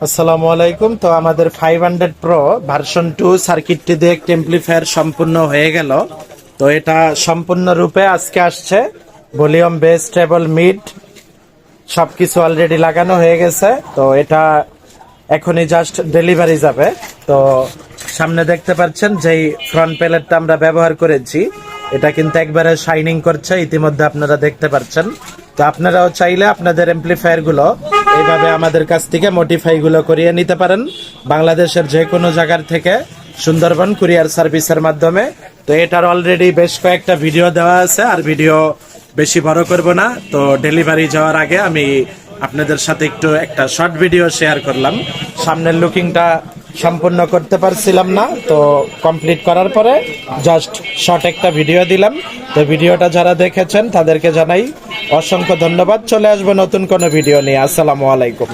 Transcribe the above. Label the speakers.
Speaker 1: আসসালামু আলাইকুম। তো আমাদের 500 প্রো ভার্সন 2 সার্কিটটি দিয়ে টেম্পলিফায়ার সম্পূর্ণ হয়ে গেল। তো এটা সম্পূর্ণ রূপে আজকে আসছে। ভলিউম, বেস, ট্রেবল, মিড সবকিছু অলরেডি লাগানো হয়ে গেছে। তো এটা এখনই জাস্ট ডেলিভারি যাবে। তো সামনে দেখতে পাচ্ছেন যেই ফ্রন্ট প্যানেলটা আমরা ব্যবহার করেছি, এটা কিন্তু একবারে শাইনিং করছে, ইতিমধ্যে আপনারা দেখতে পাচ্ছেন। তো আপনারাও চাইলে আপনাদের এমপ্লিফায়ার গুলো এইভাবে আমাদের কাছ থেকে মডিফাই গুলো করিয়ে নিতে পারেন বাংলাদেশের যে কোনো জায়গার থেকে, সুন্দরবন কুরিয়ার সার্ভিসের মাধ্যমে। তো এটার অলরেডি বেশ কয়েকটা ভিডিও দেওয়া আছে, আর ভিডিও বেশি বড় করব না। তো ডেলিভারি যাওয়ার আগে আমি আপনাদের সাথে একটু একটা শর্ট ভিডিও শেয়ার করলাম। সামনের লুকিংটা সম্পূর্ণ করতে পারছিলাম না, তো কমপ্লিট করার পরে জাস্ট শর্ট একটা ভিডিও দিলাম। তো ভিডিওটা যারা দেখেছেন তাদেরকে জানাই অসংখ্য ধন্যবাদ। চলে আসবো নতুন কোনো ভিডিও নিয়ে। আসসালামু আলাইকুম।